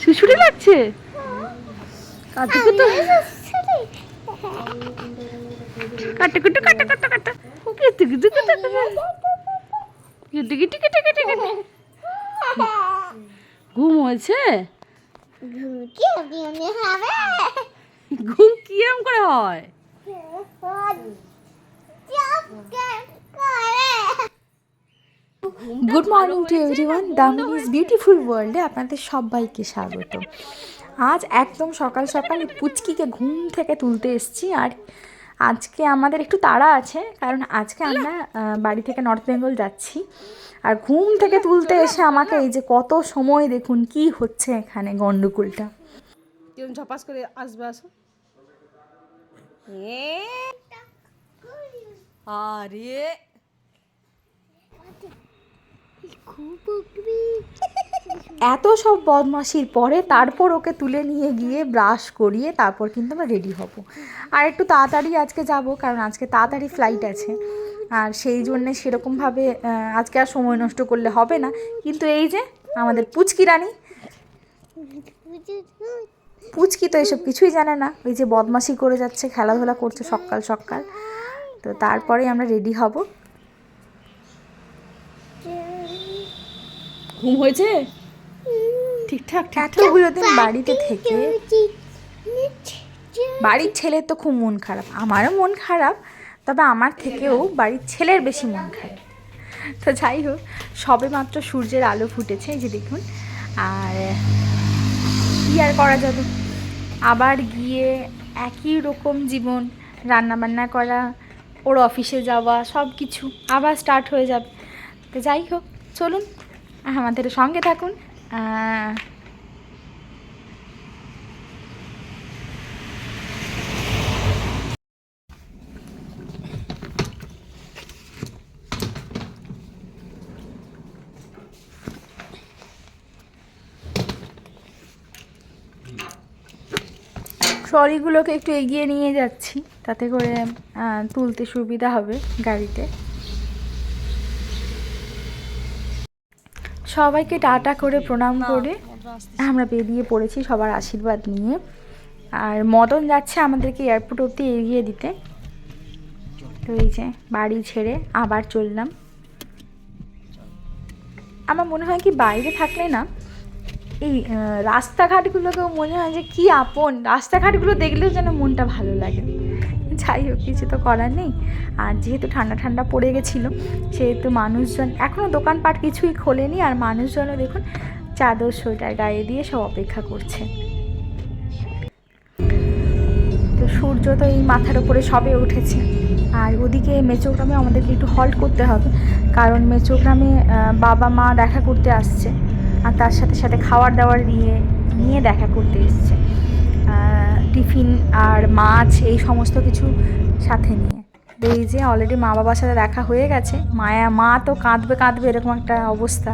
শুশুড়ি লাগছে? কাটু কাটা কাটা কাটা কেটে কেটে কেটে কেটে কেটে কেটে কেটে কেটে ঘুম হয়েছে? ঘুম কিরম করে হয়? Good morning to everyone, Damini's beautiful ওয়ার্ল্ডে আপনাদের সবাইকে স্বাগত। আজ একদম সকাল সকাল পুচকিকে ঘুম থেকে তুলতে এসেছি। আর আজকে আমাদের একটু তাড়া আছে, কারণ আজকে আমরা বাড়ি থেকে নর্থ বেঙ্গল যাচ্ছি। আর ঘুম থেকে তুলতে এসে আমাকে এই যে কত সময়, দেখুন কি হচ্ছে এখানে গন্ডগোলটা। কিরম ঝপাস করে আসবে, আসো। আরে এত সব বদমাশির পরে তারপর ওকে তুলে নিয়ে গিয়ে ব্রাশ করিয়ে তারপর কিন্তু আমরা রেডি হব। আর একটু তাড়াতাড়ি আজকে যাব, কারণ আজকে তাড়াতাড়ি ফ্লাইট আছে। আর সেই জন্যে সেরকমভাবে আজকে আর সময় নষ্ট করলে হবে না। কিন্তু এই যে আমাদের পুচকি রানী, পুচকি তো এসব কিছুই জানে না, ওই যে বদমাশি করে যাচ্ছে, খেলাধুলা করছে সকাল সকাল। তো তারপরে আমরা রেডি হব। ঘুম হয়েছে ঠিকঠাক? এতগুলো দিন বাড়িতে থেকে বাড়ির ছেলের তো খুব মন খারাপ, আমারও মন খারাপ, তবে আমার থেকেও বাড়ির ছেলের বেশি মন খারাপ। তো যাই হোক, সবে মাত্র সূর্যের আলো ফুটেছে, এই যে দেখুন। আর কী আর করা যাবে, আবার গিয়ে একই রকম জীবন, রান্নাবান্না করা, ওর অফিসে যাওয়া, সব কিছু আবার স্টার্ট হয়ে যাবে। তো যাই হোক, চলুন আমাদের সঙ্গে থাকুন। ট্রলিগুলোকে একটু এগিয়ে নিয়ে যাচ্ছি, তাতে করে তুলতে সুবিধা হবে গাড়িতে। সবাইকে টাটা করে প্রণাম করে আমরা বেরিয়ে পড়েছি সবার আশীর্বাদ নিয়ে। আর মদন যাচ্ছে আমাদেরকে এয়ারপোর্ট অবধি এগিয়ে দিতে। তো এই যে বাড়ি ছেড়ে আবার চললাম। আমার মনে হয় কি, বাইরে থাকলে না এই রাস্তাঘাটগুলোকেও মনে হয় যে কি আপন, রাস্তাঘাটগুলো দেখলেও যেন মনটা ভালো লাগে। যাই হোক, কিছু তো করার নেই। আর যেহেতু ঠান্ডা ঠান্ডা পড়ে গেছিলো, সেহেতু মানুষজন এখনও দোকানপাট কিছুই খোলেনি। আর মানুষজনও দেখুন চাদর সোয়েটার গায়ে দিয়ে সব অপেক্ষা করছে। তো সূর্য তো এই মাথার উপরে সবে উঠেছে। আর ওদিকে মেচোগ্রামে আমাদেরকে একটু হল্ট করতে হবে, কারণ মেচোগ্রামে বাবা মা দেখা করতে আসছে। আর তার সাথে সাথে খাবার দাবার নিয়ে দেখা করতে এসছে, টিফিন আর মাছ এই সমস্ত কিছু সাথে নিয়ে। এই যে অলরেডি মা বাবার সাথে দেখা হয়ে গেছে। মা তো কাঁদবে এরকম একটা অবস্থা।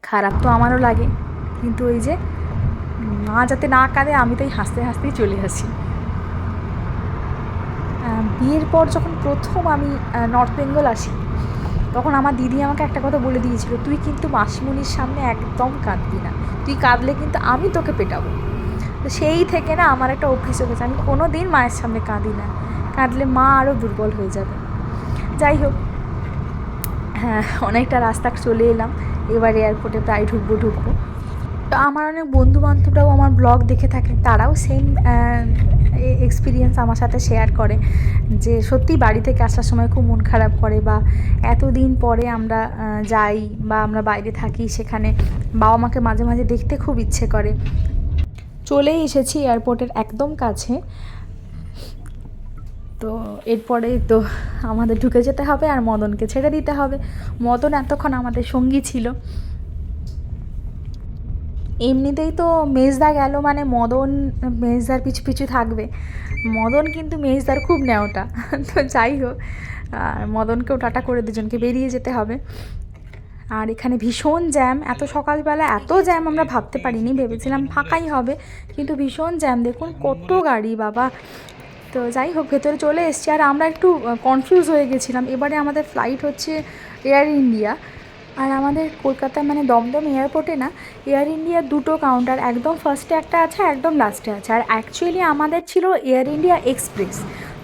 খারাপ তো আমারও লাগে, কিন্তু ওই যে মা যাতে না কাঁদে, আমি তো এই হাসতে হাসতেই চলে আসি। বিয়ের পর যখন প্রথম আমি নর্থ বেঙ্গল আসি, তখন আমার দিদি আমাকে একটা কথা বলে দিয়েছিল, তুই কিন্তু মাসিমণির সামনে একদম কাঁদবি না, তুই কাঁদলে কিন্তু আমি তোকে পেটাবো। তো সেই থেকে না আমার একটা অভ্যেস হয়ে গেছে, আমি কোনো দিন মায়ের সামনে কাঁদি না, কাঁদলে মা আরও দুর্বল হয়ে যাবে। যাই হোক, হ্যাঁ, অনেকটা রাস্তা চলে এলাম, এবার এয়ারপোর্টে প্রায় ঢুকবো। তো আমার অনেক বন্ধুবান্ধবরাও আমার ব্লগ দেখে থাকে, তারাও সেম এক্সপিরিয়েন্স আমার সাথে শেয়ার করে যে সত্যি বাড়ি থেকে আসার সময় খুব মন খারাপ করে, বা এতদিন পরে আমরা যাই বা আমরা বাইরে থাকি, সেখানে বাবা মাকে মাঝে মাঝে দেখতে খুব ইচ্ছে করে। চলেই এসেছি এয়ারপোর্টের একদম কাছে। তো এরপরে তো আমাদের ঢুকে যেতে হবে আর মদনকে ছেড়ে দিতে হবে। মদন এতক্ষণ আমাদের সঙ্গী ছিল। এমনিতেই তো মেজদা গেল মানে মদন মেজদার পিছু পিছু থাকবে। মদন কিন্তু মেজদার খুব নেওটা। তো যাই হোক, মদনকেও টাটা করে দুজনকে বেরিয়ে যেতে হবে। আর এখানে ভীষণ জ্যাম, এত সকালবেলা এত জ্যাম আমরা ভাবতে পারিনি, ভেবেছিলাম ফাঁকাই হবে, কিন্তু ভীষণ জ্যাম, দেখুন কত গাড়ি বাবা। তো যাই হোক, ভেতরে চলে এসেছি। আর আমরা একটু কনফিউজ হয়ে গেছিলাম, এবারে আমাদের ফ্লাইট হচ্ছে এয়ার ইন্ডিয়া, আর আমাদের কলকাতায় মানে দমদম এয়ারপোর্টে না এয়ার ইন্ডিয়ার দুটো কাউন্টার, একদম ফার্স্টে একটা আছে, একদম লাস্টে আছে। আর অ্যাকচুয়ালি আমাদের ছিল এয়ার ইন্ডিয়া এক্সপ্রেস।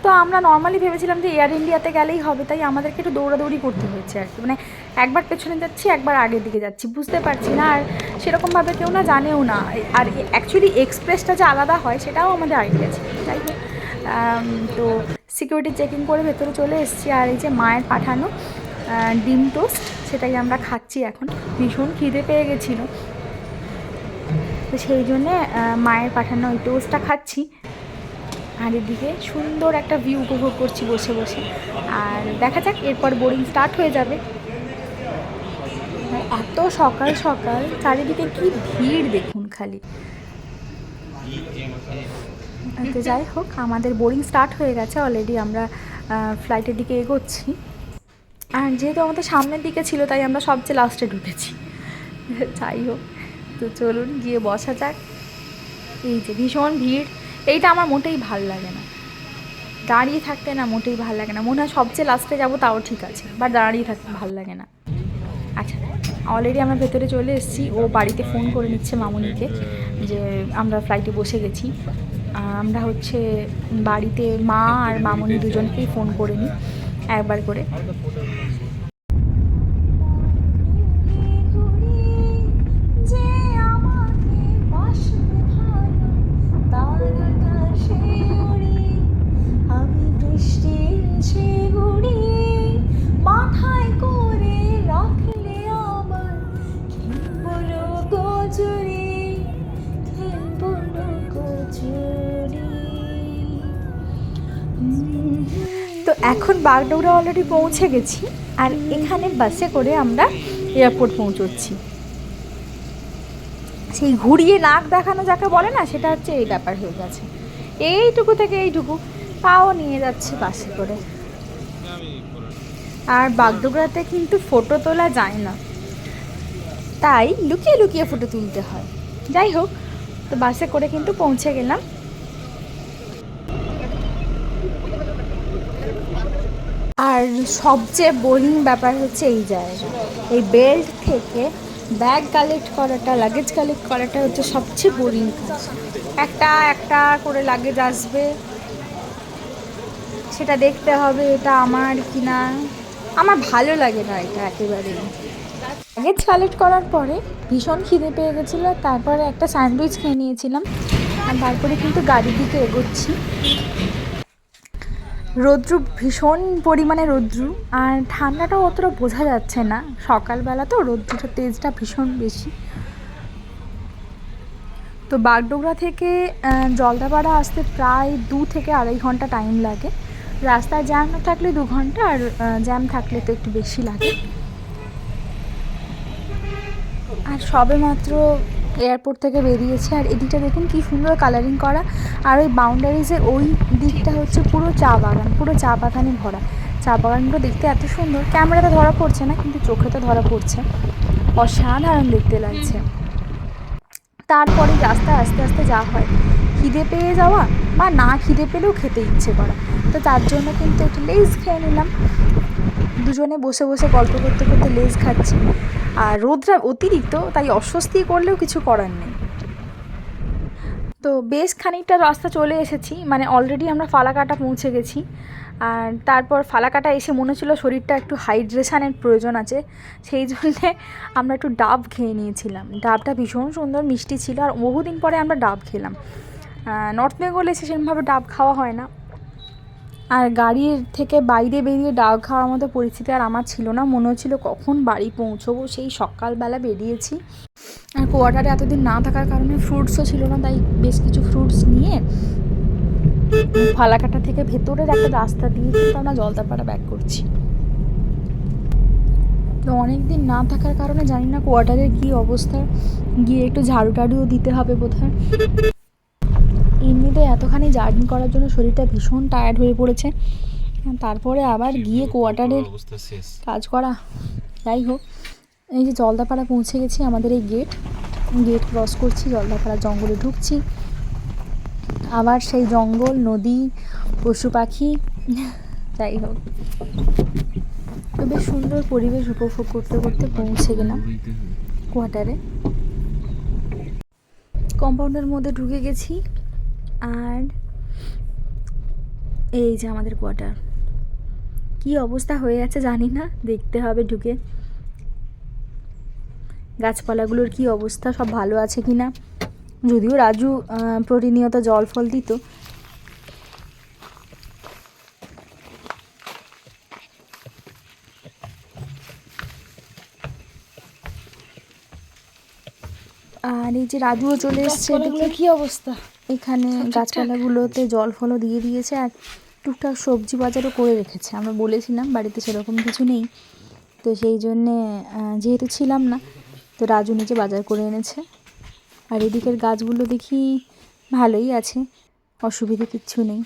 তো আমরা নর্মালি ভেবেছিলাম যে এয়ার ইন্ডিয়াতে গেলেই হবে, তাই আমাদেরকে একটু দৌড়াদৌড়ি করতে হয়েছে আর কি, মানে একবার পেছনে যাচ্ছি একবার আগের দিকে যাচ্ছি, বুঝতে পারছি না। আর সেরকমভাবে কেউ না জানেও না। আর অ্যাকচুয়ালি এক্সপ্রেসটা যে আলাদা হয় সেটাও আমাদের আইডিয়া ছিল, তাই হোক। তো সিকিউরিটি চেকিং করে ভেতরে চলে এসেছি। আর এই যে মায়ের পাঠানো ডিম টোস্ট, সেটাই আমরা খাচ্ছি এখন। ভীষণ খিদে পেয়ে গেছিলো, তো সেই জন্যে মায়ের পাঠানো ওই টোস্টটা খাচ্ছি। আর এদিকে সুন্দর একটা ভিউ উপভোগ করছি বসে বসে। আর দেখা যাক, এরপর বোরিং স্টার্ট হয়ে যাবে। এত সকাল সকাল চারিদিকে কি ভিড় দেখুন খালি। তো যাই হোক, আমাদের বোরিং স্টার্ট হয়ে গেছে অলরেডি, আমরা ফ্লাইটের দিকে এগোচ্ছি। আর যেহেতু আমাদের সামনের দিকে ছিল তাই আমরা সবচেয়ে লাস্টে ঢুকেছি। যাই হোক, তো চলুন গিয়ে বসা যাক। এই যে ভীষণ ভিড়, এইটা আমার মোটেই ভাল লাগে না। দাঁড়িয়ে থাকতে না মোটেই ভাল লাগে না, মনে হয় সবচেয়ে লাস্টে যাবো তাও ঠিক আছে, বাট দাঁড়িয়ে থাকতে ভাল লাগে না। আচ্ছা, অলরেডি আমরা ভেতরে চলে এসেছি। ও বাড়িতে ফোন করে নিচ্ছে মামুনিকে যে আমরা ফ্লাইটে বসে গেছি। আমরা হচ্ছে বাড়িতে মা আর মামুনি দুজনকেই ফোন করে নিই একবার করে। তো এখন বাগডোগরা অলরেডি পৌঁছে গেছি। আর এখানে বাসে করে আমরা এয়ারপোর্ট পৌঁছচ্ছি। সেই ঘুরিয়ে নাক দেখানো যাকে বলে না, সেটা হচ্ছে এই ব্যাপার হয়ে গেছে। এইটুকু থেকে এইটুকু পাও নিয়ে যাচ্ছে বাসে করে। আর বাগডোগরাতে কিন্তু ফটো তোলা যায় না, তাই লুকিয়ে লুকিয়ে ফটো তুলতে হয়। যাই হোক, তো বাসে করে কিন্তু পৌঁছে গেলাম। আর সবচেয়ে বোরিং ব্যাপার হচ্ছে এই জায়গা, এই বেল্ট থেকে ব্যাগ কালেক্ট করাটা, লাগেজ কালেক্ট করাটা হচ্ছে সবচেয়ে বোরিং কাজ। একটা একটা করে লাগেজ আসবে, সেটা দেখতে হবে এটা আমার কিনা। আমার ভালো লাগে না এটা একেবারেই। লাগেজ কালেক্ট করার পরে ভীষণ খিদে পেয়ে গেছিলো, তারপরে একটা স্যান্ডউইচ খেয়ে নিয়েছিলাম। আর তারপরে কিন্তু গাড়ির দিকে এগোচ্ছি। রৌদ্র, ভীষণ পরিমাণে রৌদ্র, আর ঠান্ডাটাও অতটা বোঝা যাচ্ছে না, সকালবেলা তো রৌদ্রটা তেজটা ভীষণ বেশি। তো বাগডোগরা থেকে জলদাপাড়া আসতে প্রায় 2 থেকে আড়াই ঘন্টা টাইম লাগে। রাস্তায় জ্যাম না থাকলে 2 ঘন্টা, আর জ্যাম থাকলে তো একটু বেশি লাগে। আর সবে মাত্র এয়ারপোর্ট থেকে বেরিয়েছে। আর এদিকটা দেখুন কি সুন্দর কালারিং করা। আর ওই বাউন্ডারিজের ওই দিকটা হচ্ছে পুরো চা বাগান, পুরো চা বাগানে ভরা। চা বাগানগুলো দেখতে এত সুন্দর, ক্যামেরাতে ধরা পড়ছে না কিন্তু চোখে তো ধরা পড়ছে, অসাধারণ দেখতে লাগছে। তারপরে রাস্তায় আস্তে আস্তে যা হয়, খিদে পেয়ে যাওয়া বা না খিদে পেলেও খেতে ইচ্ছে করা, তো তার জন্য কিন্তু একটু লেজ খেয়ে নিলাম। দুজনে বসে বসে গল্প করতে করতে লেজ খাচ্ছি। আর রোদটা অতিরিক্ত, তাই অস্বস্তি করলেও কিছু করার নেই। তো বেশ খানিকটা রাস্তা চলে এসেছি, মানে অলরেডি আমরা ফালাকাটা পৌঁছে গেছি। আর তারপর ফালাকাটা এসে মনে হচ্ছিলো শরীরটা একটু হাইড্রেশনের প্রয়োজন আছে, সেই জন্যে আমরা একটু ডাব খেয়ে নিয়েছিলাম। ডাবটা ভীষণ সুন্দর মিষ্টি ছিল, আর বহুদিন পরে আমরা ডাব খেলাম। নর্থ বেঙ্গলে এসে সেরকমভাবে ডাব খাওয়া হয় না। আর গাড়ির থেকে বাইরে বেরিয়ে ডাব খাওয়ার মতো পরিস্থিতি আর আমার ছিল না, মনে হচ্ছিলো কখন বাড়ি পৌঁছবো। সেই সকালবেলা বেরিয়েছি। আর কোয়ার্টারে এতদিন না থাকার কারণে ফ্রুটসও ছিল না, তাই বেশ কিছু ফ্রুটস নিয়ে ফালাকাটা থেকে ভেতরের একটা রাস্তা দিয়ে কিন্তু আমরা জলদাপাড়া ব্যাক করছি। তো অনেক দিন না থাকার কারণে জানি না কোয়ার্টারের কী অবস্থা, গিয়ে একটু ঝাড়ু টাড়ুও দিতে হবে বোধহয়। এমনিতে এতখানি জার্নি করার জন্য শরীরটা ভীষণ টায়ার্ড হয়ে পড়েছে, তারপরে আবার গিয়ে কোয়ার্টারের কাজ করা। যাই হোক, এই যে জলদাপাড়া পৌঁছে গেছি, আমাদের এই গেট ক্রস করছি, জলদাপাড়া জঙ্গলে ঢুকছি। আবার সেই জঙ্গল, নদী, পশু পাখি, যাই হোক। তো বেশ সুন্দর পরিবেশ উপভোগ করতে করতে পৌঁছে গেলাম কোয়ার্টারে। কম্পাউন্ডের মধ্যে ঢুকে গেছি, আর এই যে আমাদের কোয়ার্টার। কি অবস্থা হয়ে আছে জানি না, দেখতে হবে ঢুকে। গাছপালাগুলোর কি অবস্থা, সব ভালো আছে কি না। যদিও রাজু প্রতিনিয়ত জল ফল দিত। আর এই যে রাজুও চলে এসছে এদিকে। কি অবস্থা? এখানে গাছপালাগুলোতে জল ফলও দিয়ে দিয়েছে, আর টুকটাক সবজি বাজারও করে রেখেছে। আমরা বলেছিলাম বাড়িতে সেরকম কিছু নেই, তো সেই জন্যে যেহেতু ছিলাম না, তো রাজু নিজে বাজার করে এনেছে। আর এদিকের গাছগুলো দেখি ভালোই আছে, অসুবিধে কিচ্ছু নেই।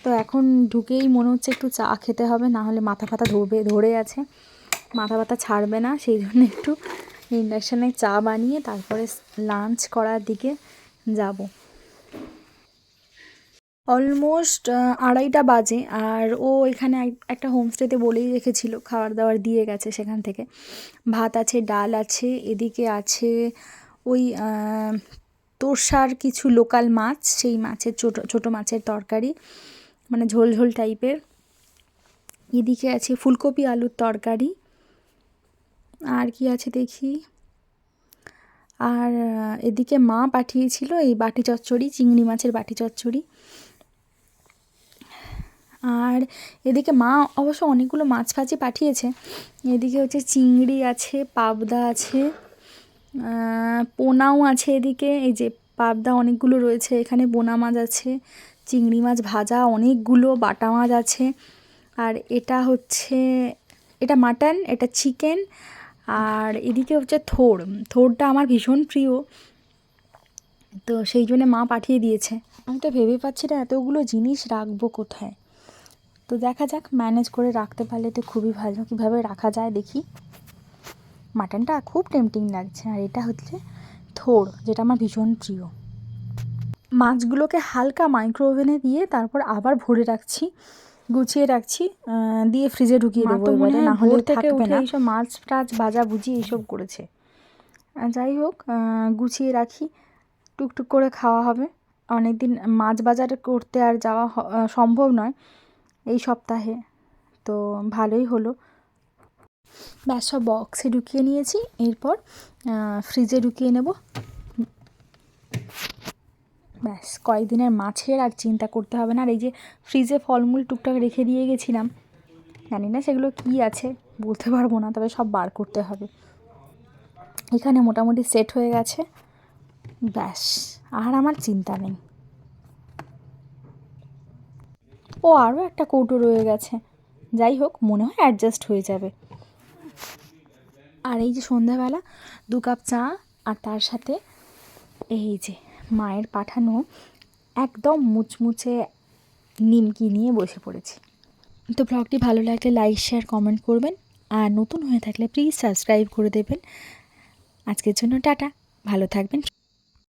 তো এখন ঢুকেই মনে হচ্ছে একটু চা খেতে হবে, না হলে মাথা ফাথা ধরে আছে, মাথা ব্যথা ছাড়বে না। সেই জন্য একটু ইন্ডাকশানে চা বানিয়ে তারপরে লাঞ্চ করার দিকে যাব। অলমোস্ট 2:30 বাজে, আর ও এখানে একটা হোমস্টেতে বলেই রেখেছিল, খাবার দাবার দিয়ে গেছে সেখান থেকে। ভাত আছে, ডাল আছে, এদিকে আছে ওই তোরসার কিছু লোকাল মাছ, সেই মাছের ছোটো মাছের তরকারি, মানে ঝোল ঝোল টাইপের। এদিকে আছে ফুলকপি আলুর তরকারি, আর কি আছে দেখি। আর এদিকে মা পাঠিয়েছিল এই বাটি চচ্চড়ি, চিংড়ি মাছের বাটি চচ্চড়ি। আর এদিকে মা অবশ্য অনেকগুলো মাছ ফাছি পাঠিয়েছে। এদিকে হচ্ছে চিংড়ি আছে, পাবদা আছে, পোনাও আছে এদিকে। এই যে পাবদা অনেকগুলো রয়েছে এখানে, পোনা মাছ আছে, চিংড়ি মাছ ভাজা অনেকগুলো, বাটা মাছ আছে। আর এটা মাটন, এটা চিকেন। আর এদিকে হচ্ছে থোড়টা আমার ভীষণ প্রিয়, তো সেই জন্য মা পাঠিয়ে দিয়েছে। আমি তো ভেবে পাচ্ছি না এতগুলো জিনিস রাখবো কোথায়। তো দেখা যাক, ম্যানেজ করে রাখতে পারলে তো খুবই ভালো। কীভাবে রাখা যায় দেখি। মাটনটা খুব টেম্পটিং লাগছে, আর এটা হচ্ছে থোড়, যেটা আমার ভীষণ প্রিয়। মাছগুলোকে হালকা মাইক্রো ওভেনে দিয়ে তারপর আবার ভরে রাখছি, গুছিয়ে রাখছি, দিয়ে ফ্রিজে ঢুকিয়ে দেবো এবারে, না হলে থাকবে না। এইসব মাছ টাছ ভাজাভুজি এইসব করেছে। যাই হোক, গুছিয়ে রাখি, টুকটুক করে খাওয়া হবে। অনেক দিন মাছ বাজার করতে আর যাওয়া সম্ভব নয় এই সপ্তাহে, তো ভালোই হলো। ব্যাস, সব বক্সে ঢুকিয়ে নিয়েছি, এরপর ফ্রিজে ঢুকিয়ে নেব। ব্যাস, কয়েকদিনের মাছের আর চিন্তা করতে হবে না। আর এই যে ফ্রিজে ফলমূল টুকটাক রেখে দিয়ে গেছিলাম, জানি না সেগুলো কী আছে, বলতে পারবো না, তবে সব বার করতে হবে। এখানে মোটামুটি সেট হয়ে গেছে, ব্যাস আর আমার চিন্তা নেই। ও আরও একটা কৌটো রয়ে গেছে, যাই হোক, মনে হয় অ্যাডজাস্ট হয়ে যাবে। আর এই যে সন্ধ্যাবেলা 2 কাপ চা, আর তার সাথে এই যে মায়ের পাঠানো একদম মুচমুচে নিমকি নিয়ে বসে পড়েছি। তো ব্লগটি ভালো লাগলে লাইক, শেয়ার, কমেন্ট করবেন, আর নতুন হয়ে থাকলে প্লিজ সাবস্ক্রাইব করে দেবেন। আজকের জন্য টাটা, ভালো থাকবেন।